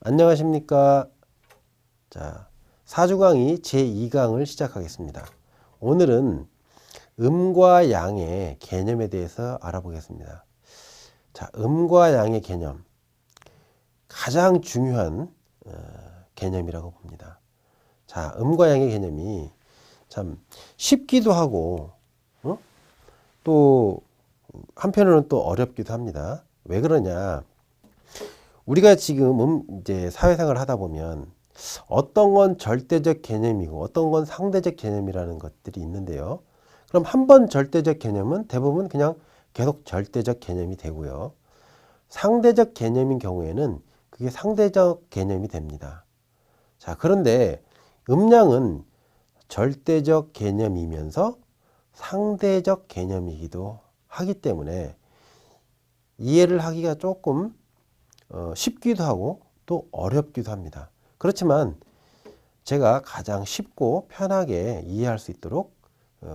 안녕하십니까. 자, 사주강의 제2강을 시작하겠습니다. 오늘은 음과 양의 개념에 대해서 알아보겠습니다. 자, 음과 양의 개념. 가장 중요한 개념이라고 봅니다. 자, 음과 양의 개념이 참 쉽기도 하고, 또 한편으로는 또 어렵기도 합니다. 왜 그러냐? 우리가 지금 이제 사회생활을 하다 보면 어떤 건 절대적 개념이고 어떤 건 상대적 개념이라는 것들이 있는데요. 그럼 한 번 절대적 개념은 대부분 그냥 계속 절대적 개념이 되고요. 상대적 개념인 경우에는 그게 상대적 개념이 됩니다. 자, 그런데 음양은 절대적 개념이면서 상대적 개념이기도 하기 때문에 이해를 하기가 조금 쉽기도 하고 또 어렵기도 합니다. 그렇지만 제가 가장 쉽고 편하게 이해할 수 있도록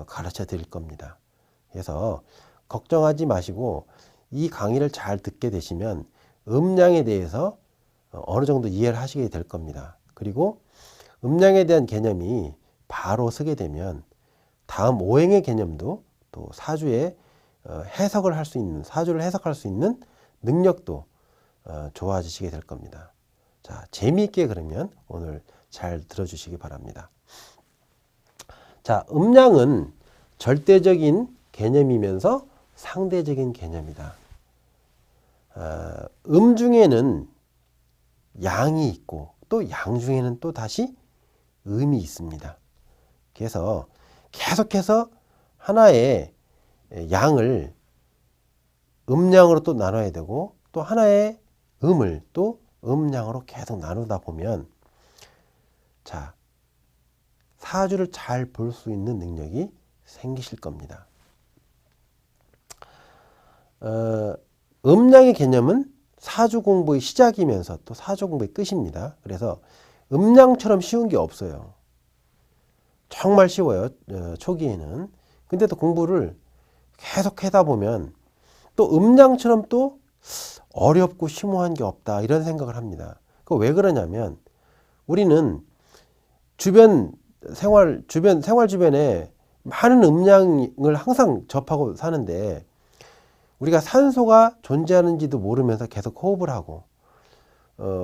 가르쳐 드릴 겁니다. 그래서 걱정하지 마시고 이 강의를 잘 듣게 되시면 음양에 대해서 어느 정도 이해를 하시게 될 겁니다. 그리고 음양에 대한 개념이 바로 서게 되면 다음 오행의 개념도 또 사주에 해석을 할 수 있는, 사주를 해석할 수 있는 능력도 좋아지시게 될 겁니다. 자, 재미있게 그러면 오늘 잘 들어주시기 바랍니다. 자, 음양은 절대적인 개념이면서 상대적인 개념이다. 중에는 양이 있고 또 양 중에는 또 다시 음이 있습니다. 그래서 계속해서 하나의 양을 음양으로 또 나눠야 되고 또 하나의 음을 또 음양으로 계속 나누다 보면 자, 사주를 잘 볼 수 있는 능력이 생기실 겁니다. 음양의 개념은 사주 공부의 시작이면서 또 사주 공부의 끝입니다. 그래서 음양처럼 쉬운 게 없어요. 정말 쉬워요. 초기에는. 근데 또 공부를 계속 하다 보면 또 음양처럼 또 어렵고 심오한 게 없다 이런 생각을 합니다. 그 왜 그러냐면 우리는 생활 주변에 많은 음양을 항상 접하고 사는데 우리가 산소가 존재하는지도 모르면서 계속 호흡을 하고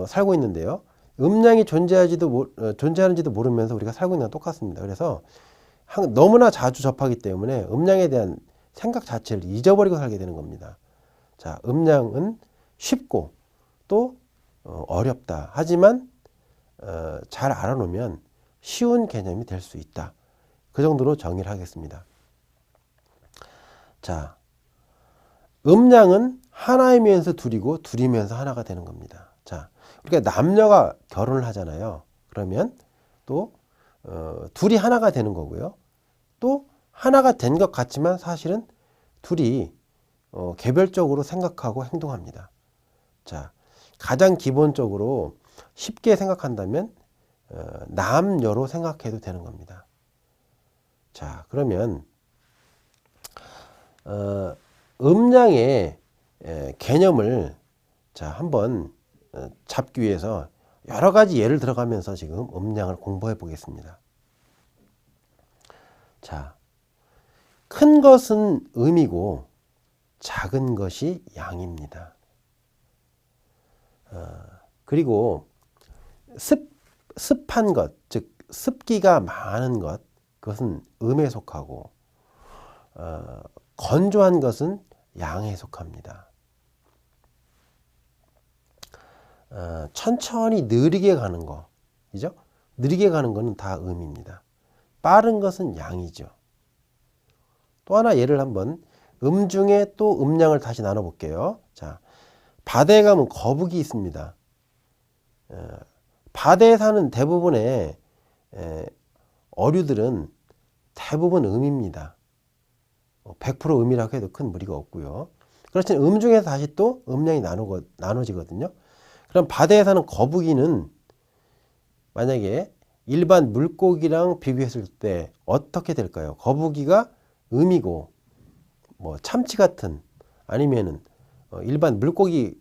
살고 있는데요. 음양이 존재하는지도 모르면서 우리가 살고 있는 건 똑같습니다. 그래서 너무나 자주 접하기 때문에 음양에 대한 생각 자체를 잊어버리고 살게 되는 겁니다. 자, 음양은 쉽고 또 어렵다. 하지만 잘 알아놓으면 쉬운 개념이 될 수 있다. 그 정도로 정의를 하겠습니다. 자, 음양은 하나이면서 둘이고 둘이면서 하나가 되는 겁니다. 자, 우리가 남녀가 결혼을 하잖아요. 그러면 또 둘이 하나가 되는 거고요. 또 하나가 된 것 같지만 사실은 둘이 개별적으로 생각하고 행동합니다. 자, 가장 기본적으로 쉽게 생각한다면 남녀로 생각해도 되는 겁니다. 자, 그러면 음양의 개념을 자 한번 잡기 위해서 여러 가지 예를 들어가면서 지금 음양을 공부해 보겠습니다. 자, 큰 것은 음이고 작은 것이 양입니다. 그리고 습한 것, 즉 습기가 많은 것, 그것은 음에 속하고 건조한 것은 양에 속합니다. 천천히 느리게 가는 거, 그죠? 느리게 가는 것은 다 음입니다. 빠른 것은 양이죠. 또 하나 예를 한번 중에 또 음양을 다시 나눠 볼게요. 자, 바다에 가면 거북이 있습니다. 바다에 사는 대부분의 어류들은 대부분 음입니다. 100% 음이라고 해도 큰 무리가 없고요. 그렇지만 중에서 다시 또 음양이 나눠지거든요. 그럼 바다에 사는 거북이는 만약에 일반 물고기랑 비교했을 때 어떻게 될까요? 거북이가 음이고 뭐 참치 같은 아니면은 일반 물고기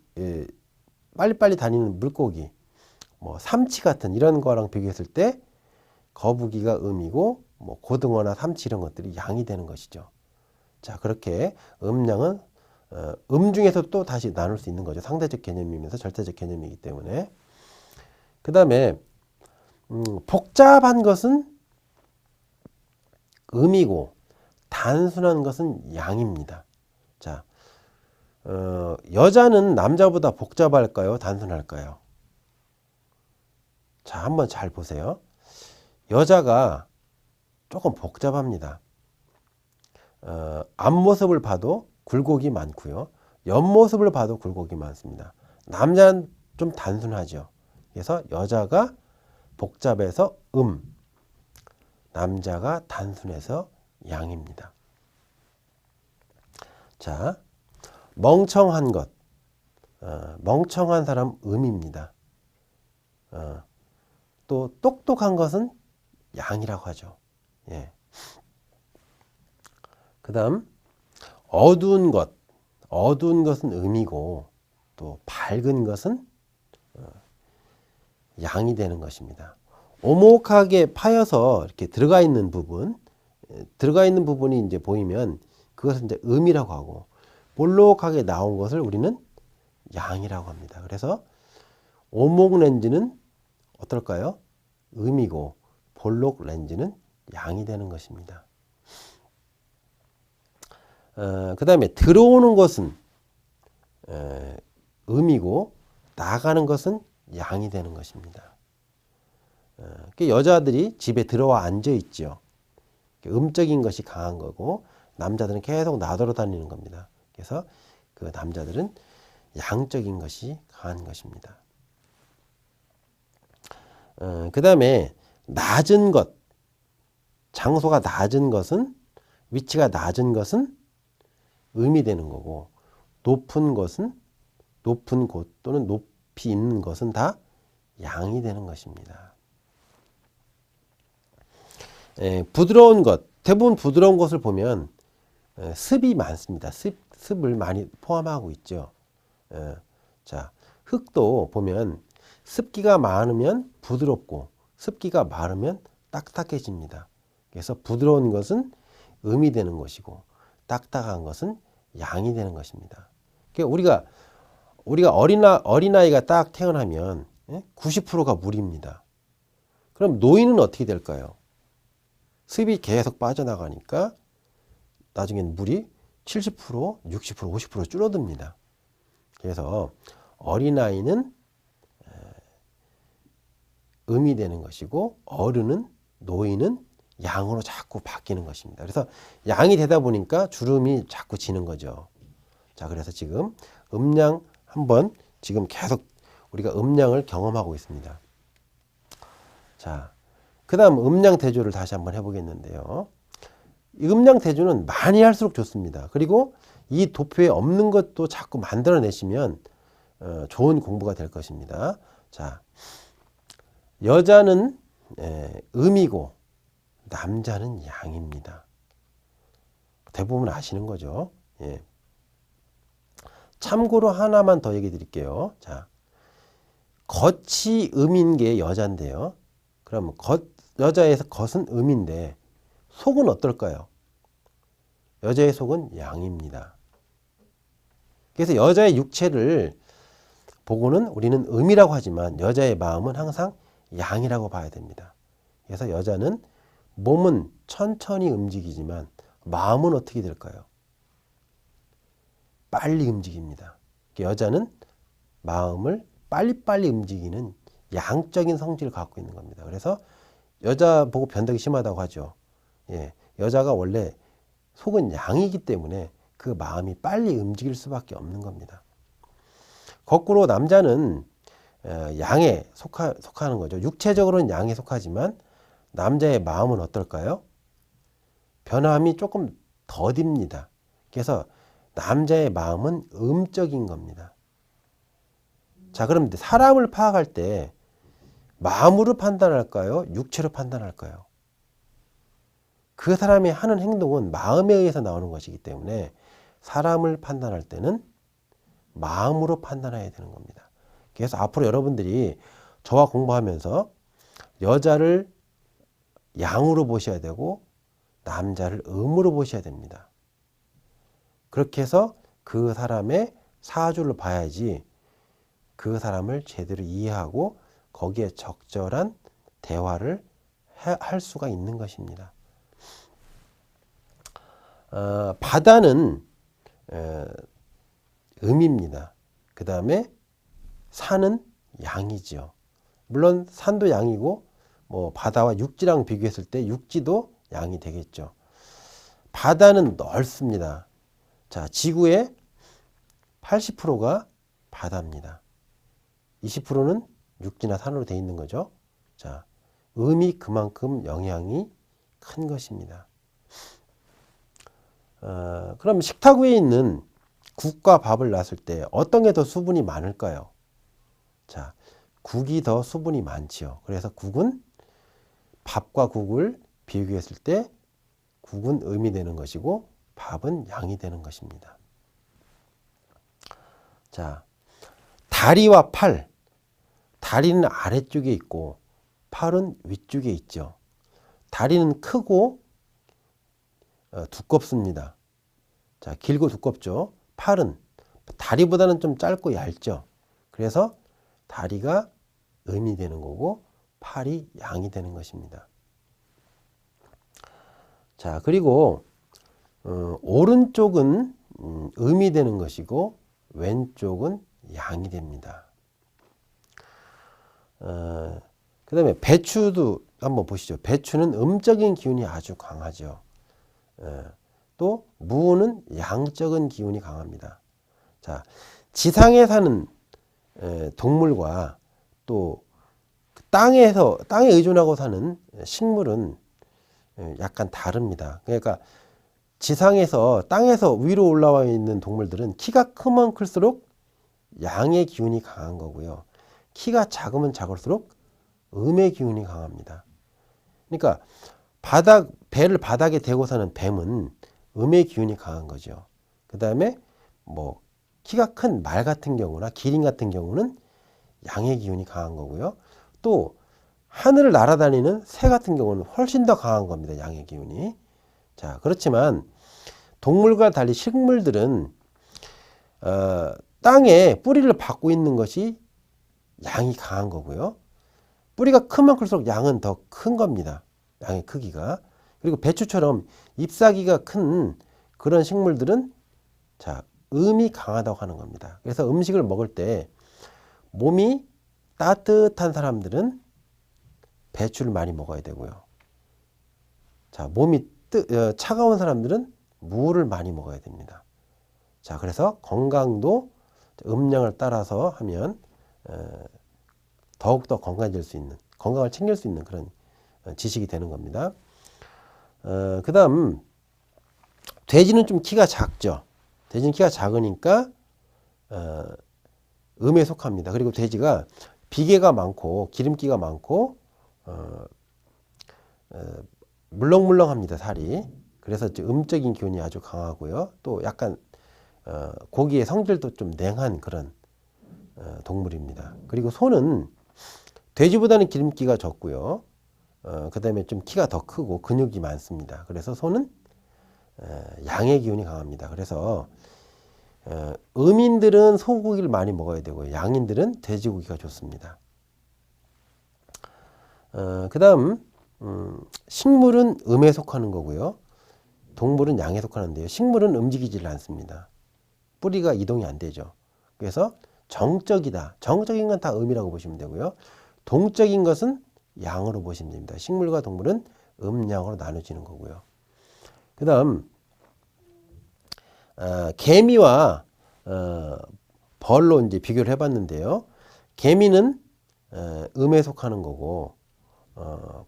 빨리빨리 다니는 물고기 뭐 삼치 같은 이런 거랑 비교했을 때 거북이가 음이고 뭐 고등어나 삼치 이런 것들이 양이 되는 것이죠. 자, 그렇게 음양은 중에서 또 다시 나눌 수 있는 거죠. 상대적 개념이면서 절대적 개념이기 때문에. 그 다음에 복잡한 것은 음이고 단순한 것은 양입니다. 자, 여자는 남자보다 복잡할까요? 단순할까요? 자, 한번 잘 보세요. 여자가 조금 복잡합니다. 앞모습을 봐도 굴곡이 많고요. 옆모습을 봐도 굴곡이 많습니다. 남자는 좀 단순하죠. 그래서 여자가 복잡해서 남자가 단순해서 양입니다. 자, 멍청한 것, 멍청한 사람 음입니다. 또 똑똑한 것은 양이라고 하죠. 예. 그 다음 어두운 것은 음이고 또 밝은 것은 양이 되는 것입니다. 오목하게 파여서 이렇게 들어가 있는 부분이 이제 보이면 그것은 이제 음이라고 하고, 볼록하게 나온 것을 우리는 양이라고 합니다. 그래서 오목 렌즈는 어떨까요? 음이고 볼록 렌즈는 양이 되는 것입니다. 그 다음에 들어오는 것은 음이고 나가는 것은 양이 되는 것입니다. 여자들이 집에 들어와 앉아 있죠. 음적인 것이 강한 거고 남자들은 계속 나돌아다니는 겁니다. 그래서 그 남자들은 양적인 것이 강한 것입니다. 그 다음에 낮은 것, 장소가 낮은 것은, 위치가 낮은 것은 음이 되는 거고, 높은 것은, 높은 곳 또는 높이 있는 것은 다 양이 되는 것입니다. 부드러운 것, 대부분 부드러운 것을 보면 습이 많습니다. 습을 많이 포함하고 있죠. 자, 흙도 보면 습기가 많으면 부드럽고 습기가 많으면 딱딱해집니다. 그래서 부드러운 것은 음이 되는 것이고 딱딱한 것은 양이 되는 것입니다. 그러니까 우리가 어린아이가 딱 태어나면 90%가 물입니다. 그럼 노인은 어떻게 될까요? 습이 계속 빠져나가니까 나중엔 물이 70%, 60%, 50% 줄어듭니다. 그래서 어린아이는 음이 되는 것이고 어른은, 노인은 양으로 자꾸 바뀌는 것입니다. 그래서 양이 되다 보니까 주름이 자꾸 지는 거죠. 자, 그래서 지금 음양 한번 지금 계속 우리가 음양을 경험하고 있습니다. 자, 그 다음 음양 대조를 다시 한번 해보겠는데요. 이 음양 대조는 많이 할수록 좋습니다. 그리고 이 도표에 없는 것도 자꾸 만들어내시면 좋은 공부가 될 것입니다. 자, 여자는 음이고 남자는 양입니다. 대부분 아시는 거죠. 예. 참고로 하나만 더 얘기 드릴게요. 자, 겉이 음인 게 여자인데요. 그럼 여자에서 겉은 음인데 속은 어떨까요? 여자의 속은 양입니다. 그래서 여자의 육체를 보고는 우리는 음이라고 하지만 여자의 마음은 항상 양이라고 봐야 됩니다. 그래서 여자는 몸은 천천히 움직이지만 마음은 어떻게 될까요? 빨리 움직입니다. 여자는 마음을 빨리빨리 움직이는 양적인 성질을 갖고 있는 겁니다. 그래서 여자 보고 변덕이 심하다고 하죠. 예, 여자가 원래 속은 양이기 때문에 그 마음이 빨리 움직일 수밖에 없는 겁니다. 거꾸로 남자는 양에 속하는 거죠. 육체적으로는 양에 속하지만 남자의 마음은 어떨까요? 변함이 조금 더딥니다. 그래서 남자의 마음은 음적인 겁니다. 자, 그럼 사람을 파악할 때 마음으로 판단할까요? 육체로 판단할까요? 그 사람이 하는 행동은 마음에 의해서 나오는 것이기 때문에 사람을 판단할 때는 마음으로 판단해야 되는 겁니다. 그래서 앞으로 여러분들이 저와 공부하면서 여자를 양으로 보셔야 되고 남자를 음으로 보셔야 됩니다. 그렇게 해서 그 사람의 사주를 봐야지 그 사람을 제대로 이해하고 거기에 적절한 대화를 할 수가 있는 것입니다. 바다는 음입니다. 그 다음에 산은 양이죠. 물론 산도 양이고 뭐 바다와 육지랑 비교했을 때 육지도 양이 되겠죠. 바다는 넓습니다. 자, 지구의 80%가 바다입니다. 20%는 육지나 산으로 되어 있는 거죠. 자, 음이 그만큼 영향이 큰 것입니다. 그럼 식탁 위에 있는 국과 밥을 놨을 때 어떤 게 더 수분이 많을까요? 자, 국이 더 수분이 많지요. 그래서 국은 밥과 국을 비교했을 때 국은 음이 되는 것이고 밥은 양이 되는 것입니다. 자, 다리와 팔. 다리는 아래쪽에 있고 팔은 위쪽에 있죠. 다리는 크고 두껍습니다. 자, 길고 두껍죠. 팔은 다리보다는 좀 짧고 얇죠. 그래서 다리가 음이 되는 거고 팔이 양이 되는 것입니다. 자, 그리고 오른쪽은 음이 되는 것이고 왼쪽은 양이 됩니다. 그 다음에 배추도 한번 보시죠. 배추는 음적인 기운이 아주 강하죠. 또 무는 양적인 기운이 강합니다. 자, 지상에 사는 동물과 또 땅에 의존하고 사는 식물은 약간 다릅니다. 그러니까 지상에서 땅에서 위로 올라와 있는 동물들은 키가 크면 클수록 양의 기운이 강한 거고요. 키가 작으면 작을수록 음의 기운이 강합니다. 그러니까 배를 바닥에 대고 사는 뱀은 음의 기운이 강한 거죠. 그 다음에 뭐 키가 큰 말 같은 경우나 기린 같은 경우는 양의 기운이 강한 거고요. 또 하늘을 날아다니는 새 같은 경우는 훨씬 더 강한 겁니다. 양의 기운이. 자, 그렇지만 동물과 달리 식물들은 땅에 뿌리를 받고 있는 것이 양이 강한 거고요. 뿌리가 크면 클수록 양은 더 큰 겁니다. 양의 크기가. 그리고 배추처럼 잎사귀가 큰 그런 식물들은 자, 음이 강하다고 하는 겁니다. 그래서 음식을 먹을 때 몸이 따뜻한 사람들은 배추를 많이 먹어야 되고요. 자, 몸이 차가운 사람들은 무를 많이 먹어야 됩니다. 자, 그래서 건강도 음양을 따라서 하면 더욱더 건강해질 수 있는, 건강을 챙길 수 있는 그런 지식이 되는 겁니다. 그 다음 돼지는 좀 키가 작죠. 돼지는 키가 작으니까 음에 속합니다. 그리고 돼지가 비계가 많고 기름기가 많고 물렁물렁합니다. 살이. 그래서 음적인 기운이 아주 강하고요. 또 약간 고기의 성질도 좀 냉한 그런 동물입니다. 그리고 소는 돼지보다는 기름기가 적고요. 그 다음에 좀 키가 더 크고 근육이 많습니다. 그래서 소는 양의 기운이 강합니다. 그래서 음인들은 소고기를 많이 먹어야 되고요. 양인들은 돼지고기가 좋습니다. 그 다음 식물은 음에 속하는 거고요. 동물은 양에 속하는데요. 식물은 움직이질 않습니다. 뿌리가 이동이 안 되죠. 그래서 정적이다. 정적인 건 다 음이라고 보시면 되고요. 동적인 것은 양으로 보시면 됩니다. 식물과 동물은 음양으로 나눠지는 거고요. 그 다음 개미와 벌로 이제 비교를 해봤는데요. 개미는 음에 속하는 거고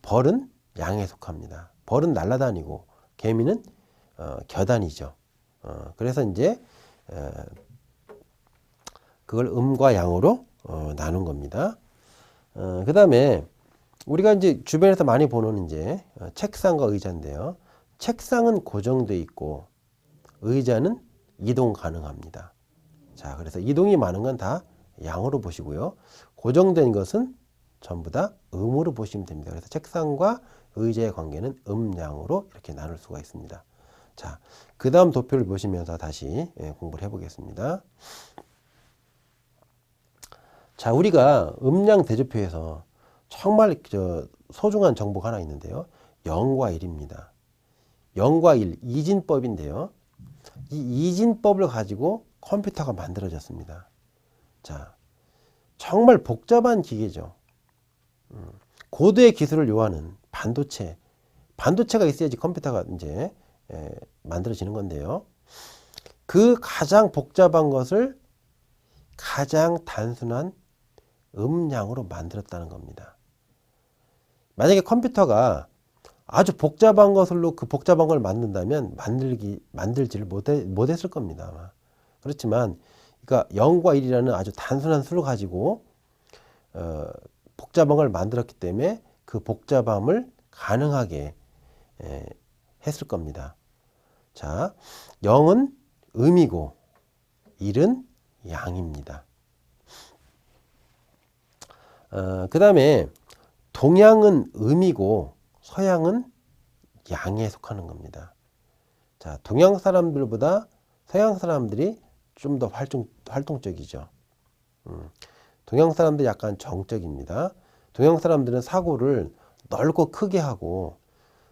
벌은 양에 속합니다. 벌은 날아다니고 개미는 겨다니죠. 그래서 이제 그걸 음과 양으로 나눈 겁니다. 그 다음에 우리가 이제 주변에서 많이 보는 이제 책상과 의자인데요. 책상은 고정되어 있고 의자는 이동 가능합니다. 자, 그래서 이동이 많은 건 다 양으로 보시고요. 고정된 것은 전부 다 음으로 보시면 됩니다. 그래서 책상과 의자의 관계는 음양으로 이렇게 나눌 수가 있습니다. 자, 그 다음 도표를 보시면서 다시 공부를 해보겠습니다. 자, 우리가 음양 대조표에서 정말 소중한 정보가 하나 있는데요. 0과 1입니다. 0과 1, 이진법인데요. 이 이진법을 가지고 컴퓨터가 만들어졌습니다. 자, 정말 복잡한 기계죠. 고도의 기술을 요하는 반도체가 있어야지 컴퓨터가 이제 만들어지는 건데요. 그 가장 복잡한 것을 가장 단순한 음량으로 만들었다는 겁니다. 만약에 컴퓨터가 아주 복잡한 것으로 그 복잡한 걸 만든다면 만들지를 못했을 겁니다. 아마. 그렇지만 그러니까 0과 1이라는 아주 단순한 수를 가지고 복잡한 걸 만들었기 때문에 그 복잡함을 가능하게 했을 겁니다. 자, 0은 음이고 1은 양입니다. 그 다음에 동양은 음이고 서양은 양에 속하는 겁니다. 자, 동양 사람들보다 서양 사람들이 좀 더 활동적이죠. 동양 사람들이 약간 정적입니다. 동양 사람들은 사고를 넓고 크게 하고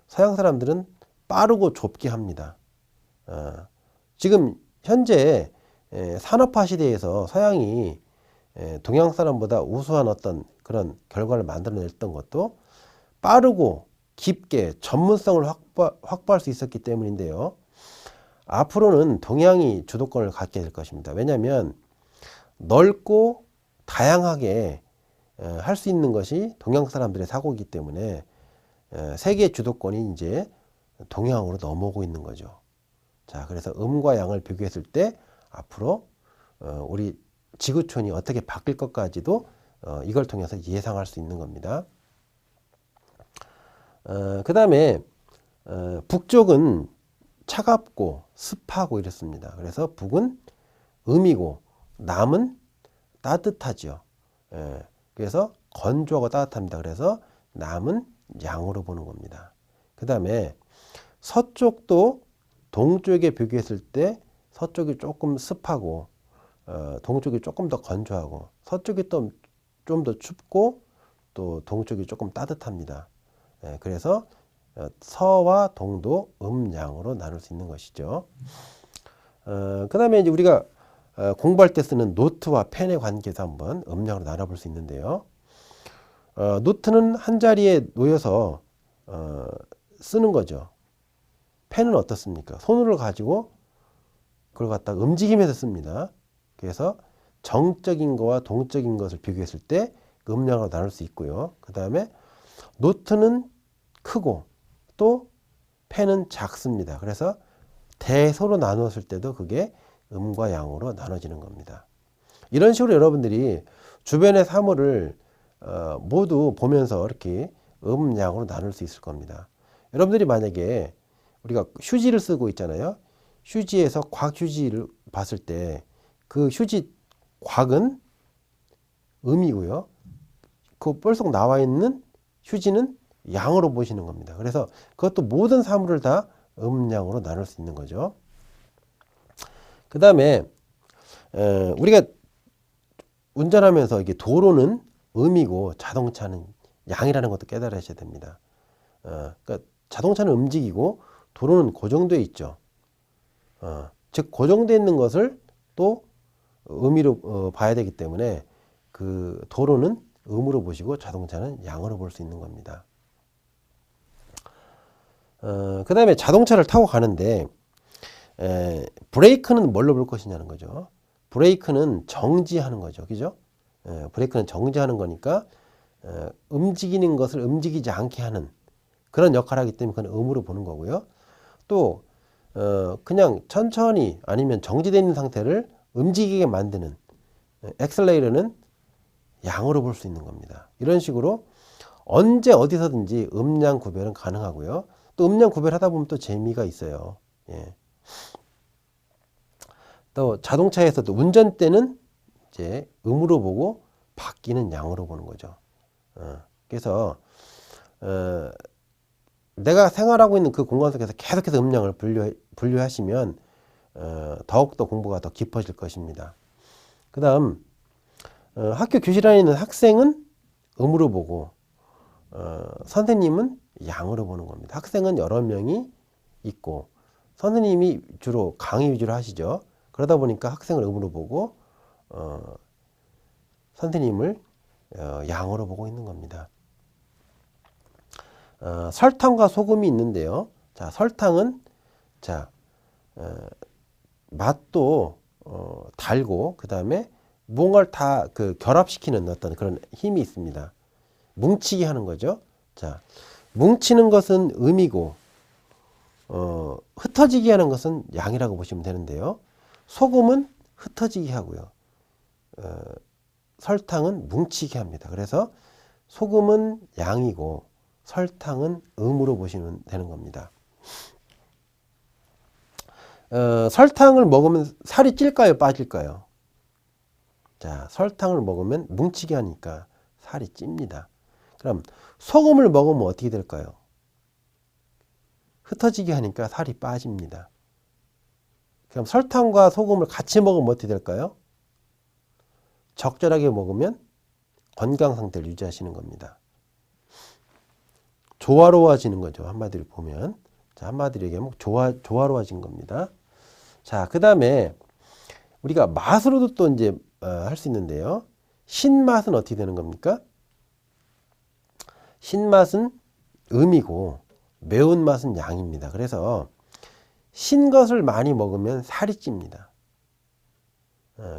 서양 사람들은 빠르고 좁게 합니다. 지금 현재 산업화 시대에서 서양이 동양 사람보다 우수한 어떤 그런 결과를 만들어냈던 것도 빠르고 깊게 전문성을 확보할 수 있었기 때문인데요. 앞으로는 동양이 주도권을 갖게 될 것입니다. 왜냐하면 넓고 다양하게 할 수 있는 것이 동양 사람들의 사고이기 때문에 세계 주도권이 이제 동양으로 넘어오고 있는 거죠. 자, 그래서 음과 양을 비교했을 때 앞으로 우리 지구촌이 어떻게 바뀔 것까지도 이걸 통해서 예상할 수 있는 겁니다. 그 다음에 북쪽은 차갑고 습하고 이렇습니다. 그래서 북은 음이고 남은 따뜻하죠. 그래서 건조하고 따뜻합니다. 그래서 남은 양으로 보는 겁니다. 그 다음에 서쪽도 동쪽에 비교했을 때 서쪽이 조금 습하고 동쪽이 조금 더 건조하고 서쪽이 또 좀 더 춥고 또 동쪽이 조금 따뜻합니다. 그래서 서와 동도 음양으로 나눌 수 있는 것이죠. 그 다음에 이제 우리가 공부할 때 쓰는 노트와 펜의 관계에서 한번 음양으로 나눠볼 수 있는데요. 노트는 한 자리에 놓여서 쓰는 거죠. 펜은 어떻습니까? 손으로 가지고 그걸 갖다가 움직이면서 씁니다. 그래서 정적인 것과 동적인 것을 비교했을 때 음량으로 나눌 수 있고요. 그 다음에 노트는 크고 또 펜은 작습니다. 그래서 대소로 나누었을 때도 그게 음과 양으로 나눠지는 겁니다. 이런 식으로 여러분들이 주변의 사물을 모두 보면서 이렇게 음양으로 나눌 수 있을 겁니다. 여러분들이 만약에 우리가 휴지를 쓰고 있잖아요. 휴지에서 곽 휴지를 봤을 때 그 휴지 곽은 음이고요. 그 뻘썩 나와 있는 휴지는 양으로 보시는 겁니다. 그래서 그것도 모든 사물을 다 음양으로 나눌 수 있는 거죠. 그 다음에 우리가 운전하면서 이게 도로는 음이고 자동차는 양이라는 것도 깨달으셔야 됩니다. 그러니까 자동차는 움직이고 도로는 고정되어 있죠. 즉 고정되어 있는 것을 또 음이로 봐야 되기 때문에 그 도로는 음으로 보시고 자동차는 양으로 볼 수 있는 겁니다. 그 다음에 자동차를 타고 가는데 브레이크는 뭘로 볼 것이냐는 거죠. 브레이크는 정지하는 거죠. 그죠? 브레이크는 정지하는 거니까 움직이는 것을 움직이지 않게 하는 그런 역할을 하기 때문에 그건 음으로 보는 거고요. 또 그냥 천천히 아니면 정지되어 있는 상태를 움직이게 만드는 엑셀레이터는 양으로 볼 수 있는 겁니다. 이런 식으로 언제 어디서든지 음양 구별은 가능하고요. 또 음양 구별하다 보면 또 재미가 있어요. 예. 또 자동차에서도 운전대는 이제 음으로 보고 바퀴는 양으로 보는 거죠. 그래서 내가 생활하고 있는 그 공간 속에서 계속해서 음량을 분류하시면 더욱더 공부가 더 깊어질 것입니다. 그 다음 학교 교실 안에 있는 학생은 음으로 보고 선생님은 양으로 보는 겁니다. 학생은 여러 명이 있고 선생님이 주로 강의 위주로 하시죠. 그러다 보니까 학생을 음으로 보고 선생님을 양으로 보고 있는 겁니다. 설탕과 소금이 있는데요. 자, 설탕은 맛도 달고 그 다음에 뭔가를 다 결합시키는 어떤 그런 힘이 있습니다. 뭉치게 하는 거죠. 자, 뭉치는 것은 음이고 흩어지게 하는 것은 양이라고 보시면 되는데요. 소금은 흩어지게 하고요. 설탕은 뭉치게 합니다. 그래서 소금은 양이고 설탕은 음으로 보시면 되는 겁니다. 설탕을 먹으면 살이 찔까요? 빠질까요? 자, 설탕을 먹으면 뭉치게 하니까 살이 찝니다. 그럼 소금을 먹으면 어떻게 될까요? 흩어지게 하니까 살이 빠집니다. 그럼 설탕과 소금을 같이 먹으면 어떻게 될까요? 적절하게 먹으면 건강 상태를 유지하시는 겁니다. 조화로워지는 거죠. 한마디로 보면. 자, 한마디로 얘기하면 조화로워진 겁니다. 자, 그 다음에 우리가 맛으로도 또 이제 할 수 있는데요. 신맛은 어떻게 되는 겁니까? 신맛은 음이고 매운맛은 양입니다. 그래서 신 것을 많이 먹으면 살이 찝니다.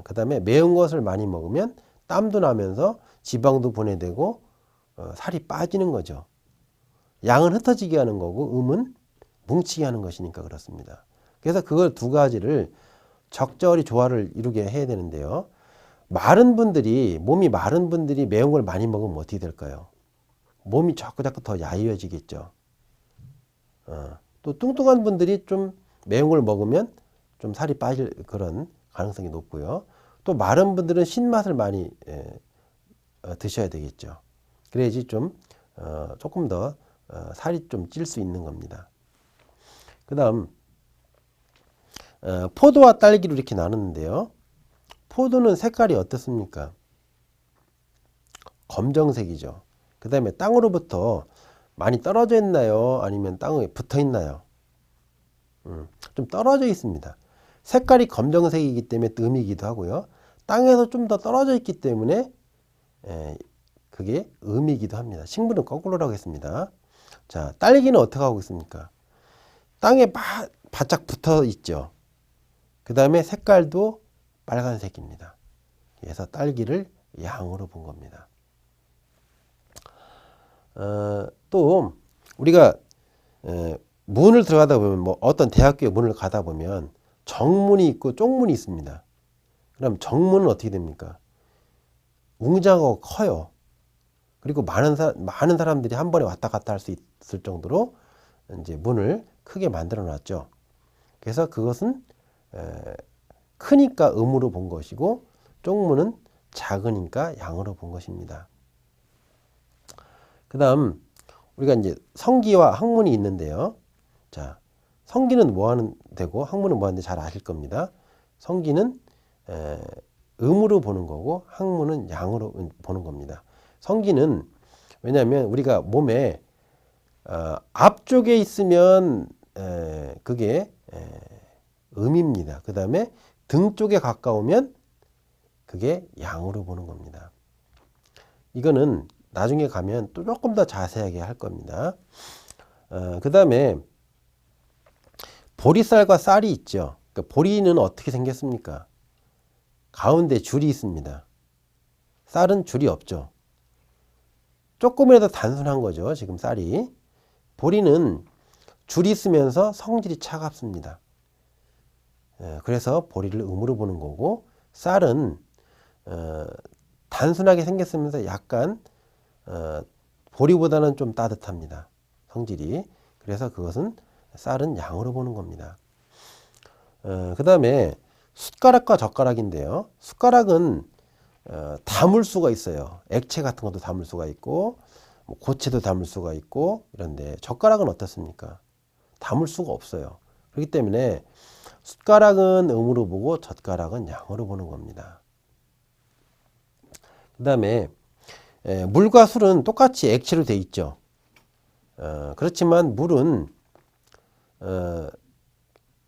그 다음에 매운 것을 많이 먹으면 땀도 나면서 지방도 분해되고 살이 빠지는 거죠. 양은 흩어지게 하는 거고 음은 뭉치게 하는 것이니까 그렇습니다. 그래서 그걸 두 가지를 적절히 조화를 이루게 해야 되는데요. 몸이 마른 분들이 매운 걸 많이 먹으면 어떻게 될까요? 몸이 자꾸 더 야위어지겠죠. 또 뚱뚱한 분들이 좀 매운 걸 먹으면 좀 살이 빠질 그런 가능성이 높고요. 또 마른 분들은 신맛을 많이 드셔야 되겠죠. 그래야지 좀 조금 더 살이 좀 찔 수 있는 겁니다. 그 다음 포도와 딸기를 이렇게 나누는데요. 포도는 색깔이 어떻습니까? 검정색이죠. 그 다음에 땅으로부터 많이 떨어져 있나요? 아니면 땅에 붙어 있나요? 좀 떨어져 있습니다. 색깔이 검정색이기 때문에 음이기도 하고요. 땅에서 좀 더 떨어져 있기 때문에 그게 음이기도 합니다. 식물은 거꾸로라고 했습니다. 자, 딸기는 어떻게 하고 있습니까? 땅에 바짝 붙어 있죠. 그 다음에 색깔도 빨간색입니다. 그래서 딸기를 양으로 본 겁니다. 또 우리가 문을 들어가다 보면 뭐 어떤 대학교에 문을 가다 보면 정문이 있고 쪽문이 있습니다. 그럼 정문은 어떻게 됩니까? 웅장하고 커요. 그리고 많은 사람들이 한 번에 왔다 갔다 할 수 있을 정도로 이제 문을 크게 만들어 놨죠. 그래서 그것은 크니까 음으로 본 것이고 쪽문은 작으니까 양으로 본 것입니다. 그 다음 우리가 이제 성기와 학문이 있는데요. 자, 성기는 뭐 하는 데고 학문은 뭐 하는데 잘 아실 겁니다. 성기는 음으로 보는 거고 학문은 양으로 보는 겁니다. 성기는 왜냐하면 우리가 몸에 앞쪽에 있으면 그게 음입니다. 그 다음에 등 쪽에 가까우면 그게 양으로 보는 겁니다. 이거는 나중에 가면 또 조금 더 자세하게 할 겁니다. 그 다음에 보리쌀과 쌀이 있죠. 그러니까 보리는 어떻게 생겼습니까? 가운데 줄이 있습니다. 쌀은 줄이 없죠. 조금이라도 단순한 거죠. 지금 쌀이. 보리는 줄이 있으면서 성질이 차갑습니다. 그래서 보리를 음으로 보는 거고 쌀은 단순하게 생겼으면서 약간 보리보다는 좀 따뜻합니다. 성질이. 그래서 그것은 쌀은 양으로 보는 겁니다. 그 다음에 숟가락과 젓가락인데요. 숟가락은 담을 수가 있어요. 액체 같은 것도 담을 수가 있고 뭐 고체도 담을 수가 있고 이런데 젓가락은 어떻습니까? 담을 수가 없어요. 그렇기 때문에 숟가락은 음으로 보고 젓가락은 양으로 보는 겁니다. 그 다음에 물과 술은 똑같이 액체로 돼 있죠. 그렇지만 물은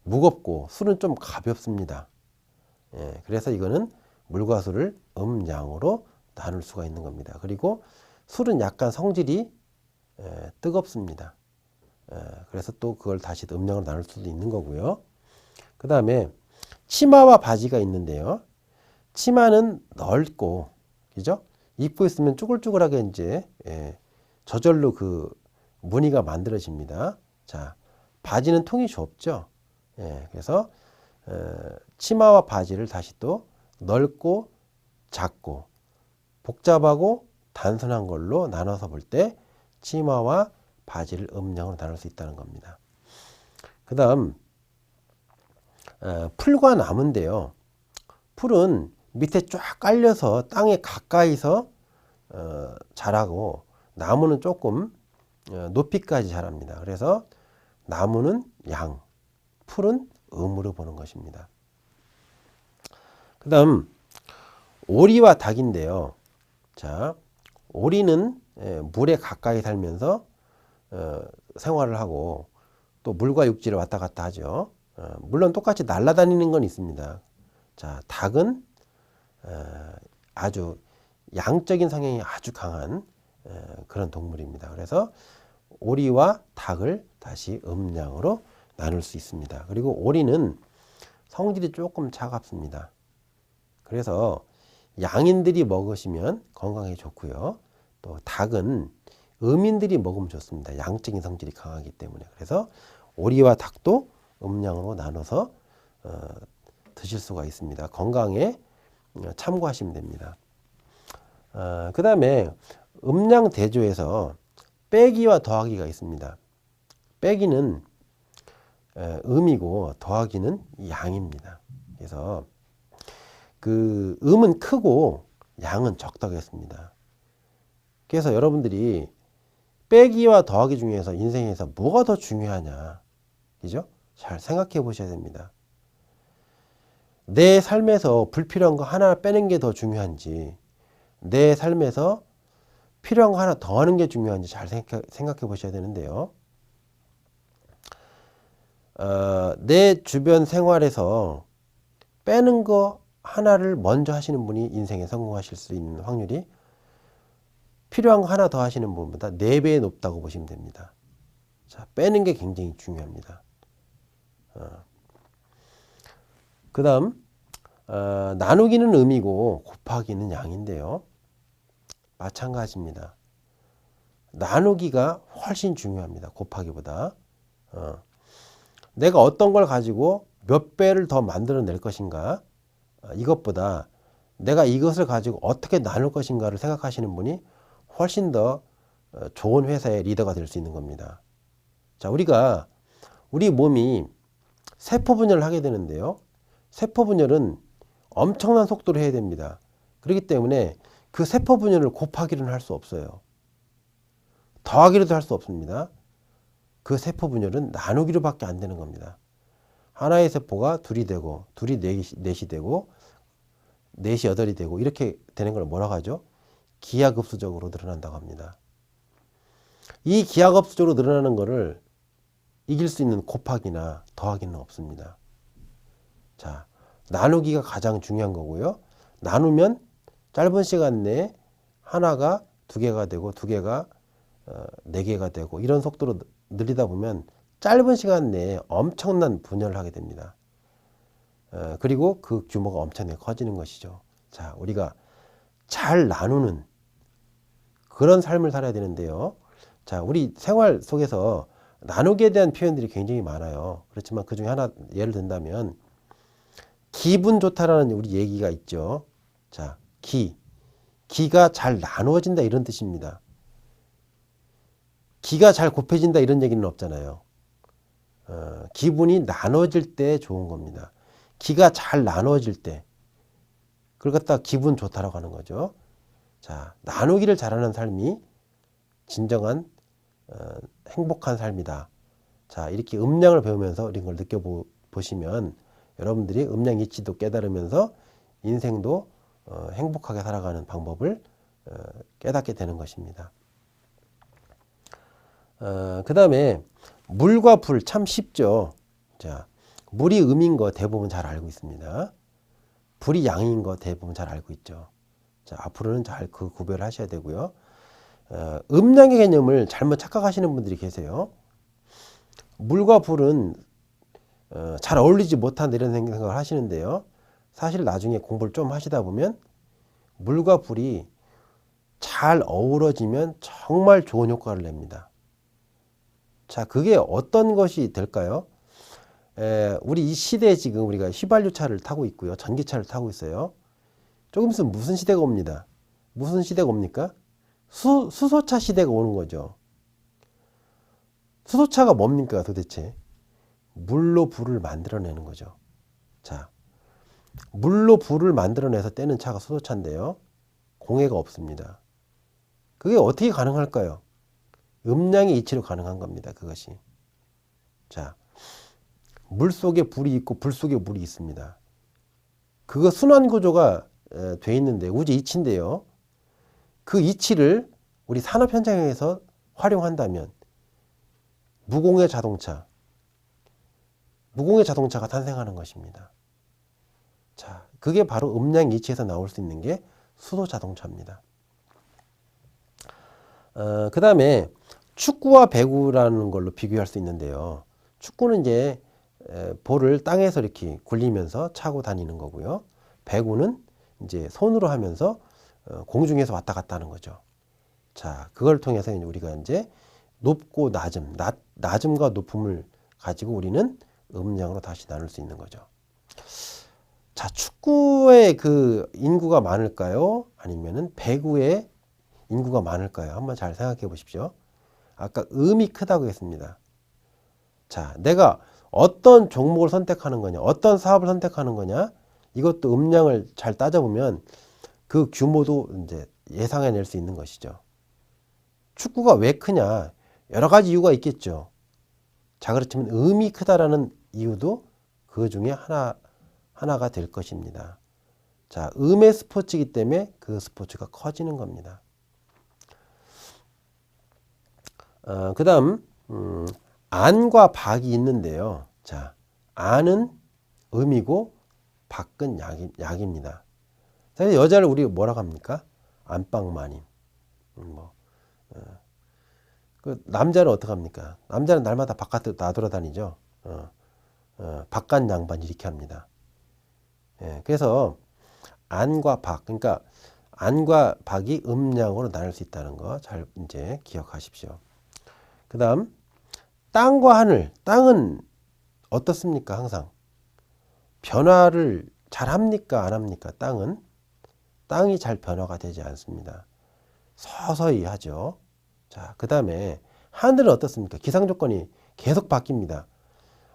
무겁고 술은 좀 가볍습니다. 그래서 이거는 물과 술을 음양으로 나눌 수가 있는 겁니다. 그리고 술은 약간 성질이 뜨겁습니다. 그래서 또 그걸 다시 음양으로 나눌 수도 있는 거고요. 그 다음에 치마와 바지가 있는데요. 치마는 넓고, 그죠? 입고 있으면 쭈글쭈글하게 이제 저절로 그 무늬가 만들어집니다. 자, 바지는 통이 좁죠. 그래서 치마와 바지를 다시 또 넓고 작고 복잡하고 단순한 걸로 나눠서 볼 때 치마와 바지를 음양으로 나눌 수 있다는 겁니다. 그 다음 풀과 나무인데요. 풀은 밑에 쫙 깔려서 땅에 가까이서 자라고 나무는 조금 높이까지 자랍니다. 그래서 나무는 양, 풀은 음으로 보는 것입니다. 그 다음 오리와 닭인데요. 자, 오리는 물에 가까이 살면서 생활을 하고 또 물과 육지를 왔다 갔다 하죠. 물론 똑같이 날아다니는 건 있습니다. 자, 닭은 아주 양적인 성향이 아주 강한 그런 동물입니다. 그래서 오리와 닭을 다시 음양으로 나눌 수 있습니다. 그리고 오리는 성질이 조금 차갑습니다. 그래서 양인들이 먹으시면 건강에 좋고요. 또 닭은 음인들이 먹으면 좋습니다. 양적인 성질이 강하기 때문에. 그래서 오리와 닭도 음양으로 나눠서 드실 수가 있습니다. 건강에 참고하시면 됩니다. 그 다음에 음양 대조에서 빼기와 더하기가 있습니다. 빼기는 음이고 더하기는 양입니다. 그래서 그 음은 크고 양은 적다겠습니다. 그래서 여러분들이 빼기와 더하기 중에서 인생에서 뭐가 더 중요하냐, 그죠? 잘 생각해 보셔야 됩니다. 내 삶에서 불필요한 거 하나 빼는 게 더 중요한지, 내 삶에서 필요한 거 하나 더 하는 게 중요한지 잘 생각해 보셔야 되는데요. 내 주변 생활에서 빼는 거 하나를 먼저 하시는 분이 인생에 성공하실 수 있는 확률이 필요한 거 하나 더 하시는 분보다 4배 높다고 보시면 됩니다. 자, 빼는 게 굉장히 중요합니다. 그 다음 나누기는 음이고 곱하기는 양인데요. 마찬가지입니다. 나누기가 훨씬 중요합니다. 곱하기보다. 내가 어떤 걸 가지고 몇 배를 더 만들어낼 것인가, 이것보다 내가 이것을 가지고 어떻게 나눌 것인가를 생각하시는 분이 훨씬 더 좋은 회사의 리더가 될 수 있는 겁니다. 자, 우리 몸이 세포 분열을 하게 되는데요. 세포 분열은 엄청난 속도로 해야 됩니다. 그렇기 때문에 그 세포 분열을 곱하기로는 할 수 없어요. 더하기로도 할 수 없습니다. 그 세포 분열은 나누기로밖에 안 되는 겁니다. 하나의 세포가 둘이 되고, 둘이 넷이 되고, 넷이 여덟이 되고, 이렇게 되는 걸 뭐라고 하죠? 기하급수적으로 늘어난다고 합니다. 이 기하급수적으로 늘어나는 것을 이길 수 있는 곱하기나 더하기는 없습니다. 자, 나누기가 가장 중요한 거고요. 나누면 짧은 시간 내에 하나가 2개가 되고 2개가 4개가 되고 이런 속도로 늘리다 보면 짧은 시간 내에 엄청난 분열을 하게 됩니다. 그리고 그 규모가 엄청나게 커지는 것이죠. 자, 우리가 잘 나누는 그런 삶을 살아야 되는데요. 자, 우리 생활 속에서 나누기에 대한 표현들이 굉장히 많아요. 그렇지만 그 중에 하나 예를 든다면 기분 좋다라는 우리 얘기가 있죠. 자, 기가 잘 나누어진다 이런 뜻입니다. 기가 잘 곱해진다 이런 얘기는 없잖아요. 기분이 나눠질 때 좋은 겁니다. 기가 잘 나눠질 때, 그걸 갖다 기분 좋다라고 하는 거죠. 자, 나누기를 잘하는 삶이 진정한 행복한 삶이다. 자, 이렇게 음량을 배우면서 이런 걸 느껴보시면 여러분들이 음량 이치도 깨달으면서 인생도 행복하게 살아가는 방법을 깨닫게 되는 것입니다. 그 다음에 물과 불 참 쉽죠. 자, 물이 음인 거 대부분 잘 알고 있습니다. 불이 양인 거 대부분 잘 알고 있죠. 자, 앞으로는 잘 그 구별을 하셔야 되고요. 음량의 개념을 잘못 착각하시는 분들이 계세요. 물과 불은 잘 어울리지 못한다 이런 생각을 하시는데요. 사실 나중에 공부를 좀 하시다 보면 물과 불이 잘 어우러지면 정말 좋은 효과를 냅니다. 자, 그게 어떤 것이 될까요? 우리 이 시대에 지금 우리가 휘발유차를 타고 있고요. 전기차를 타고 있어요. 조금 있으면 무슨 시대가 옵니다. 무슨 시대가 옵니까? 수소차 시대가 오는 거죠. 수소차가 뭡니까 도대체? 물로 불을 만들어내는 거죠. 자, 물로 불을 만들어내서 떼는 차가 수소차인데요. 공해가 없습니다. 그게 어떻게 가능할까요? 음량의 이치로 가능한 겁니다. 그것이. 자, 물 속에 불이 있고 불 속에 물이 있습니다. 그거 순환 구조가 돼 있는데 우주 이치인데요. 그 이치를 우리 산업 현장에서 활용한다면 무공해 자동차가 탄생하는 것입니다. 자, 그게 바로 음량 이치에서 나올 수 있는 게 수소 자동차입니다. 그 다음에 축구와 배구라는 걸로 비교할 수 있는데요. 축구는 이제 볼을 땅에서 이렇게 굴리면서 차고 다니는 거고요. 배구는 이제 손으로 하면서 공중에서 왔다 갔다 하는 거죠. 자, 그걸 통해서 우리가 이제 높고 낮음, 낮음과 높음을 가지고 우리는 음량으로 다시 나눌 수 있는 거죠. 자, 축구에 그 인구가 많을까요? 아니면은 배구에 인구가 많을까요? 한번 잘 생각해 보십시오. 아까 음이 크다고 했습니다. 자, 내가 어떤 종목을 선택하는 거냐, 어떤 사업을 선택하는 거냐, 이것도 음량을 잘 따져보면 그 규모도 이제 예상해낼 수 있는 것이죠. 축구가 왜 크냐? 여러 가지 이유가 있겠죠. 자, 그렇지만 음이 크다라는 이유도 그 중에 하나가 될 것입니다. 자, 음의 스포츠이기 때문에 그 스포츠가 커지는 겁니다. 그 다음 안과 박이 있는데요. 자, 안은 음이고 박은 약입니다. 사실 여자를 우리 뭐라고 합니까? 안방마님. 그 남자는 어떻게 합니까? 남자는 날마다 바깥으로 나돌아다니죠. 박간 양반 이렇게 합니다. 그래서 안과 박, 그러니까 안과 박이 음량으로 나눌 수 있다는 거 잘 이제 기억하십시오. 그 다음 땅과 하늘. 땅은 어떻습니까? 항상 변화를 잘 합니까? 안 합니까? 땅이 잘 변화가 되지 않습니다. 서서히 하죠. 자, 그 다음에 하늘은 어떻습니까? 기상 조건이 계속 바뀝니다.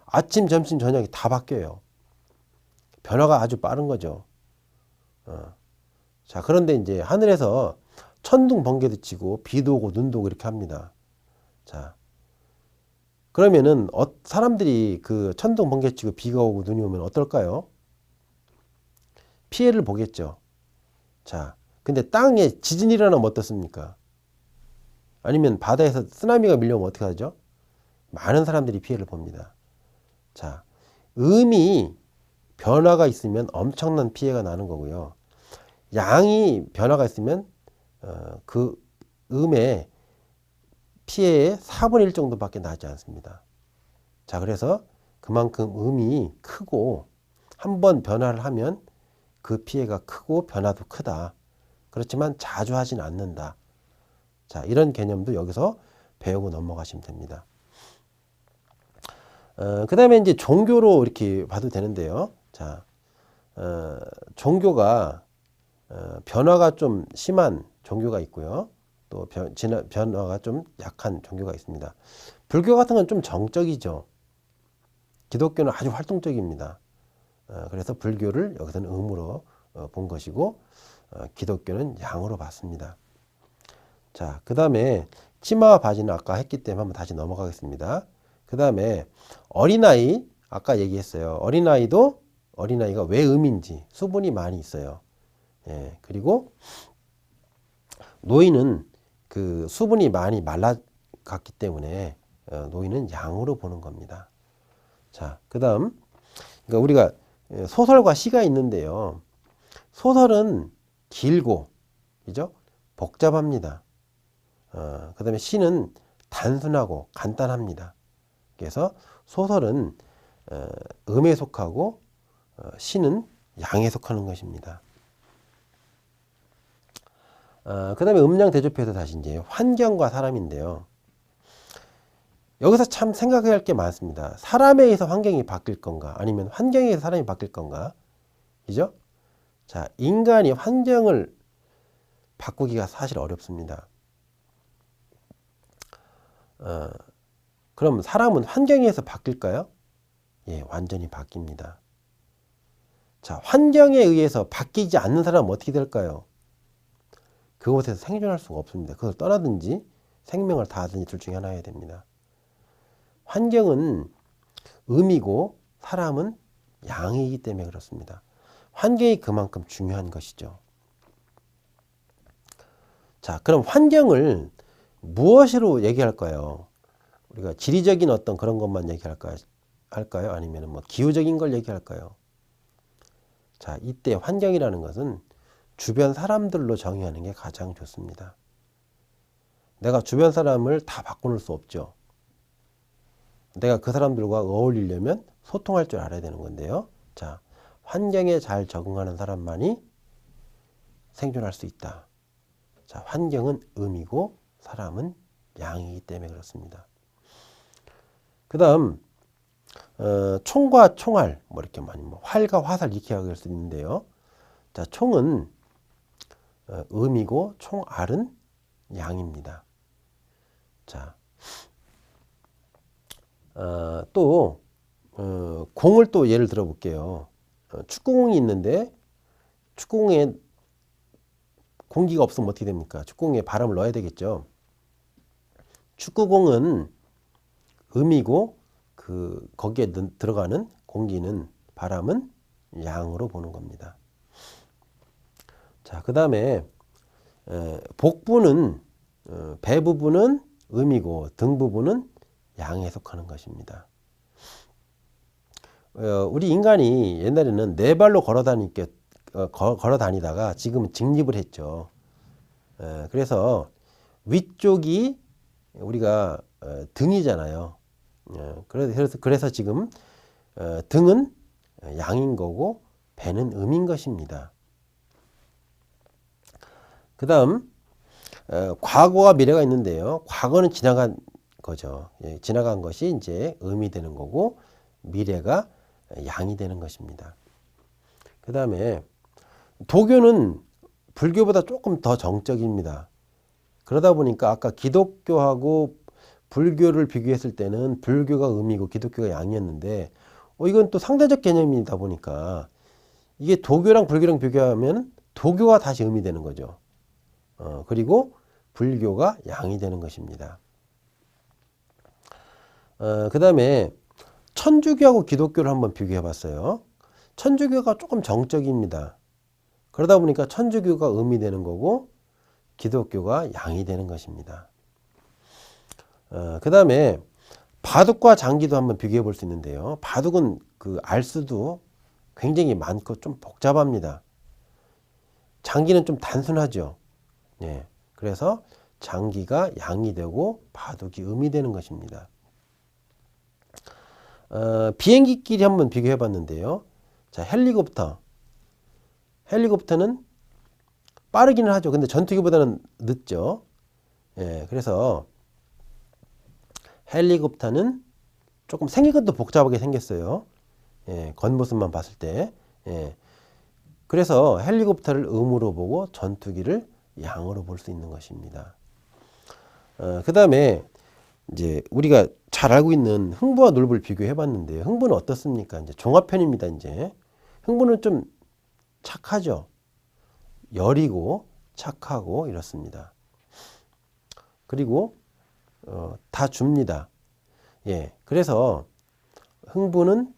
아침, 점심, 저녁이 다 바뀌어요. 변화가 아주 빠른 거죠. 자, 그런데 이제 하늘에서 천둥 번개도 치고 비도 오고 눈도 오고 이렇게 합니다. 자, 그러면은 사람들이 그 천둥 번개 치고 비가 오고 눈이 오면 어떨까요? 피해를 보겠죠. 자, 근데 땅에 지진이 일어나면 어떻습니까? 아니면 바다에서 쓰나미가 밀려오면 어떻게 하죠? 많은 사람들이 피해를 봅니다. 자, 음이 변화가 있으면 엄청난 피해가 나는 거고요. 양이 변화가 있으면 그 음의 피해의 4분의 1 정도밖에 나지 않습니다. 자, 그래서 그만큼 음이 크고 한번 변화를 하면 그 피해가 크고 변화도 크다. 그렇지만 자주 하진 않는다. 자, 이런 개념도 여기서 배우고 넘어가시면 됩니다. 그 다음에 이제 종교로 이렇게 봐도 되는데요. 자, 종교가 변화가 좀 심한 종교가 있고요. 또 변화가 좀 약한 종교가 있습니다. 불교 같은 건 좀 정적이죠. 기독교는 아주 활동적입니다. 그래서 불교를 여기서는 음으로 본 것이고 기독교는 양으로 봤습니다. 자, 그 다음에 치마와 바지는 아까 했기 때문에 한번 다시 넘어가겠습니다. 그 다음에 어린아이, 아까 얘기했어요. 어린아이가 왜 음인지 수분이 많이 있어요. 예, 그리고 노인은 그 수분이 많이 말라갔기 때문에 노인은 양으로 보는 겁니다. 자, 그 다음 그러니까 우리가 소설과 시가 있는데요. 소설은 길고, 그죠? 복잡합니다. 그 다음에 시는 단순하고 간단합니다. 그래서 소설은 음에 속하고 시는 양에 속하는 것입니다. 그 다음에 음양 대조표에서 다시 이제 환경과 사람인데요. 여기서 참 생각해야 할 게 많습니다. 사람에 의해서 환경이 바뀔 건가, 아니면 환경에 의해서 사람이 바뀔 건가, 그죠? 자, 인간이 환경을 바꾸기가 사실 어렵습니다. 그럼 사람은 환경에 의해서 바뀔까요? 예, 완전히 바뀝니다. 자, 환경에 의해서 바뀌지 않는 사람은 어떻게 될까요? 그곳에서 생존할 수가 없습니다. 그걸 떠나든지 생명을 다하든지 둘 중에 하나 해야 됩니다. 환경은 음이고 사람은 양이기 때문에 그렇습니다. 환경이 그만큼 중요한 것이죠. 자, 그럼 환경을 무엇으로 얘기할까요? 우리가 지리적인 어떤 그런 것만 얘기할까요? 아니면 뭐 기후적인 걸 얘기할까요? 자, 이때 환경이라는 것은 주변 사람들로 정의하는 게 가장 좋습니다. 내가 주변 사람을 다 바꿔놓을 수 없죠. 내가 그 사람들과 어울리려면 소통할 줄 알아야 되는 건데요. 자, 환경에 잘 적응하는 사람만이 생존할 수 있다. 자, 환경은 음이고 사람은 양이기 때문에 그렇습니다. 그 다음 총과 총알, 뭐 이렇게 많이 활과 화살 이렇게 할 수 있는데요. 자, 총은 음이고 총알은 양입니다. 자, 또 공을 또 예를 들어 볼게요. 축구공이 있는데 축구공에 공기가 없으면 어떻게 됩니까? 축구공에 바람을 넣어야 되겠죠. 축구공은 음이고 거기에 들어가는 공기는, 바람은 양으로 보는 겁니다. 자, 그 다음에 복부는 배 부분은 음이고 등 부분은 양에 속하는 것입니다. 우리 인간이 옛날에는 네 발로 걸어 다니다가 지금은 직립을 했죠. 그래서 위쪽이 우리가 등이잖아요. 그래서 지금 등은 양인 거고 배는 음인 것입니다. 그 다음 과거와 미래가 있는데요. 과거는 지나간 거죠. 지나간 것이 이제 음이 되는 거고 미래가 양이 되는 것입니다. 그 다음에 도교는 불교보다 조금 더 정적입니다. 그러다 보니까 아까 기독교하고 불교를 비교했을 때는 불교가 음이고 기독교가 양이었는데 이건 또 상대적 개념이다 보니까 이게 도교랑 불교랑 비교하면 도교가 다시 음이 되는 거죠. 그리고 불교가 양이 되는 것입니다. 그 다음에 천주교하고 기독교를 한번 비교해 봤어요. 천주교가 조금 정적입니다. 그러다 보니까 천주교가 음이 되는 거고 기독교가 양이 되는 것입니다. 그 다음에 바둑과 장기도 한번 비교해 볼 수 있는데요. 바둑은 그 알수도 굉장히 많고 좀 복잡합니다. 장기는 좀 단순하죠. 예, 그래서 장기가 양이 되고 바둑이 음이 되는 것입니다. 비행기끼리 한번 비교해 봤는데요. 자, 헬리콥터는 빠르기는 하죠. 근데 전투기보다는 늦죠. 예, 그래서 헬리콥터는 조금 생긴 것도 복잡하게 생겼어요. 예, 겉모습만 봤을 때. 예, 그래서 헬리콥터를 음으로 보고 전투기를 양으로 볼 수 있는 것입니다. 그 다음에 이제 우리가 잘 알고 있는 흥부와 놀부를 비교해 봤는데요. 흥부는 어떻습니까? 이제 종합편입니다. 이제 흥부는 좀 착하죠. 여리고 착하고 이렇습니다. 그리고 다 줍니다. 예, 그래서 흥부는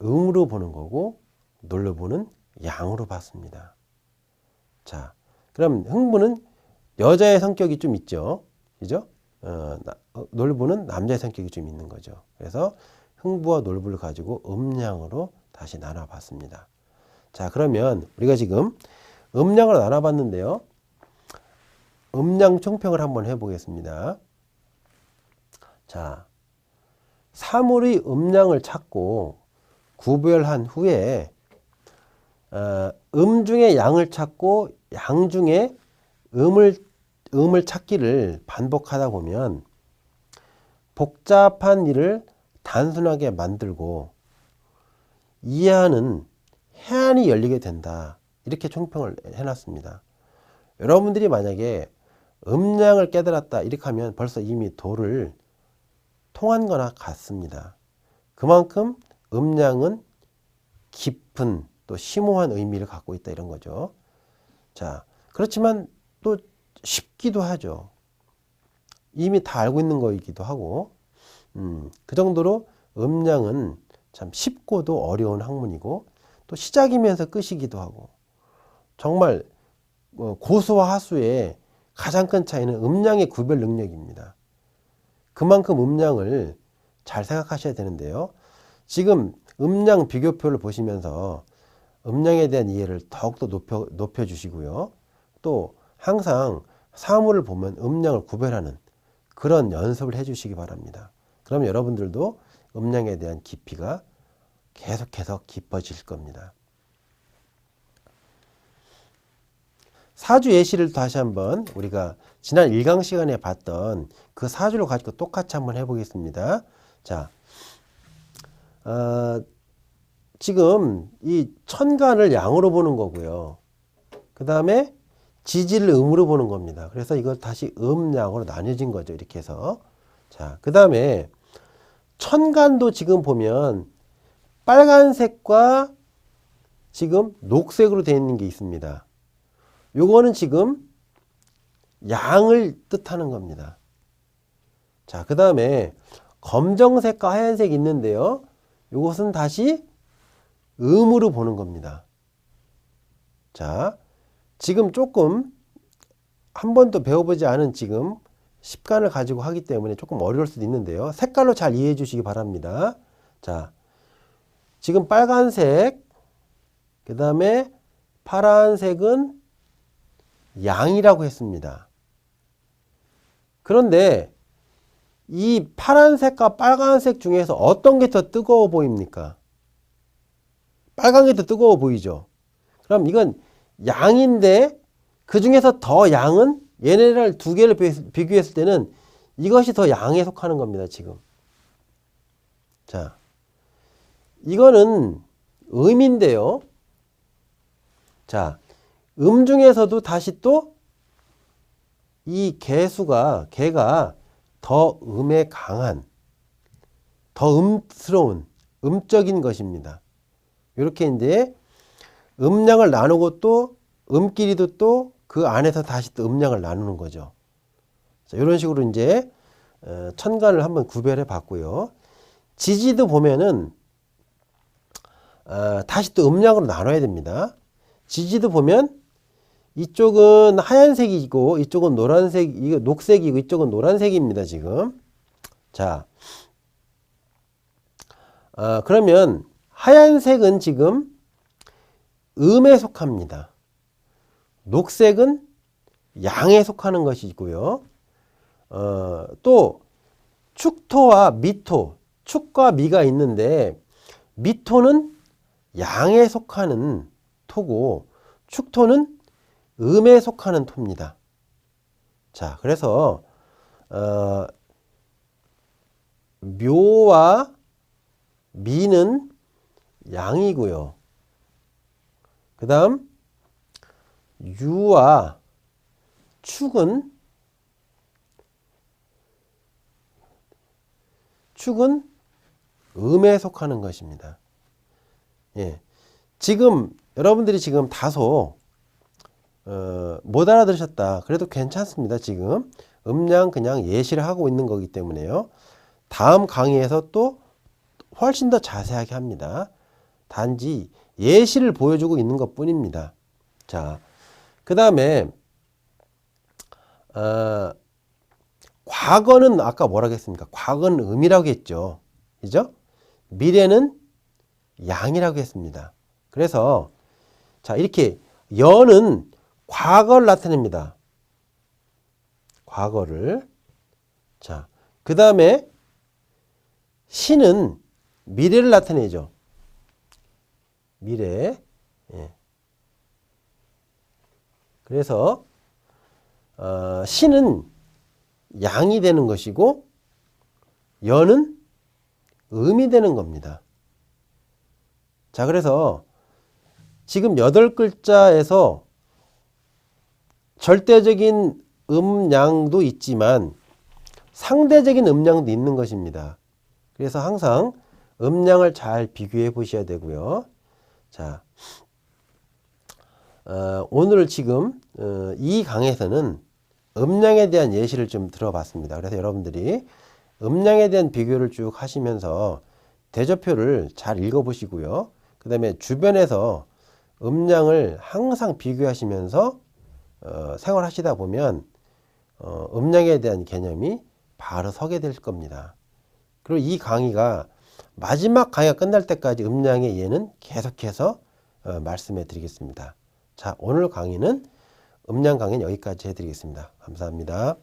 음으로 보는 거고 놀부는 양으로 봤습니다. 자, 그럼 흥부는 여자의 성격이 좀 있죠. 그죠? 놀부는 남자의 성격이 좀 있는 거죠. 그래서 흥부와 놀부를 가지고 음양으로 다시 나눠봤습니다. 자, 그러면 우리가 지금 음양으로 나눠봤는데요. 음양 총평을 한번 해보겠습니다. 자, 사물의 음양을 찾고 구별한 후에 중에 양을 찾고 양 중에 음을 찾기를 반복하다 보면 복잡한 일을 단순하게 만들고 이해하는 해안이 열리게 된다. 이렇게 총평을 해놨습니다. 여러분들이 만약에 음양을 깨달았다 이렇게 하면 벌써 이미 도를 통한 거나 같습니다. 그만큼 음양은 깊은 또 심오한 의미를 갖고 있다 이런 거죠. 자, 그렇지만 또 쉽기도 하죠. 이미 다 알고 있는 거이기도 하고 그 정도로 음양은 참 쉽고도 어려운 학문이고 또 시작이면서 끝이기도 하고 정말 고수와 하수의 가장 큰 차이는 음양의 구별 능력입니다. 그만큼 음양을 잘 생각하셔야 되는데요. 지금 음양 비교표를 보시면서 음양에 대한 이해를 더욱더 높여주시고요. 또 항상 사물을 보면 음양을 구별하는 그런 연습을 해주시기 바랍니다. 그럼 여러분들도 음양에 대한 깊이가 계속해서 깊어질 겁니다. 사주 예시를 다시 한번 우리가 지난 1강 시간에 봤던 그 사주를 가지고 똑같이 한번 해보겠습니다. 자, 지금 이 천간을 양으로 보는 거고요. 그 다음에 지지를 음으로 보는 겁니다. 그래서 이걸 다시 음양으로 나뉘어진 거죠. 이렇게 해서. 자, 그 다음에 천간도 지금 보면 빨간색과 지금 녹색으로 되어 있는 게 있습니다. 요거는 지금 양을 뜻하는 겁니다. 자, 그 다음에 검정색과 하얀색이 있는데요. 요것은 다시 음으로 보는 겁니다. 자, 지금 조금 한 번도 배워보지 않은 지금 십간을 가지고 하기 때문에 조금 어려울 수도 있는데요. 색깔로 잘 이해해 주시기 바랍니다. 자, 지금 빨간색, 그 다음에 파란색은 양이라고 했습니다. 그런데 이 파란색과 빨간색 중에서 어떤 게 더 뜨거워 보입니까? 빨간 게 더 뜨거워 보이죠? 그럼 이건 양인데 그 중에서 더 양은 얘네를 두 개를 비교했을 때는 이것이 더 양에 속하는 겁니다. 지금. 자, 이거는 음인데요. 자, 중에서도 다시 또 이 개가 더 음에 강한, 더 음스러운, 음적인 것입니다. 이렇게 이제 음양을 나누고 또 음끼리도 또 그 안에서 다시 또 음양을 나누는 거죠. 자, 이런 식으로 이제 천간을 한번 구별해 봤고요. 지지도 보면은 다시 또 음양으로 나눠야 됩니다. 지지도 보면 이쪽은 하얀색이고 이쪽은 노란색, 이거 녹색이고 이쪽은 노란색입니다. 지금. 자, 그러면 하얀색은 지금 음에 속합니다. 녹색은 양에 속하는 것이고요. 또 축토와 미토, 축과 미가 있는데 미토는 양에 속하는 토고 축토는 음에 속하는 토입니다. 자, 그래서 묘와 미는 양이고요. 그 다음 유와 축은 음에 속하는 것입니다. 예. 지금 여러분들이 지금 다소 못 알아들으셨다. 그래도 괜찮습니다. 지금 음량 그냥 예시를 하고 있는 거기 때문에요. 다음 강의에서 또 훨씬 더 자세하게 합니다. 단지 예시를 보여주고 있는 것 뿐입니다. 자, 그 다음에 과거는 아까 뭐라고 했습니까? 과거는 음이라고 했죠. 그죠? 미래는 양이라고 했습니다. 그래서 자, 이렇게 연은 과거를 나타냅니다. 과거를. 자, 그 다음에 신은 미래를 나타내죠. 미래. 예. 그래서 신은 양이 되는 것이고 연은 음이 되는 겁니다. 자, 그래서 지금 8글자에서 절대적인 음량도 있지만 상대적인 음량도 있는 것입니다. 그래서 항상 음량을 잘 비교해 보셔야 되고요. 자, 오늘 지금 이 강에서는 음량에 대한 예시를 좀 들어봤습니다. 그래서 여러분들이 음량에 대한 비교를 쭉 하시면서 대조표를 잘 읽어보시고요. 그 다음에 주변에서 음량을 항상 비교하시면서 생활하시다 보면 음량에 대한 개념이 바로 서게 될 겁니다. 그리고 이 강의가 마지막 강의가 끝날 때까지 음량의 예는 계속해서 말씀해 드리겠습니다. 자, 오늘 강의는 음량 강의는 여기까지 해드리겠습니다. 감사합니다.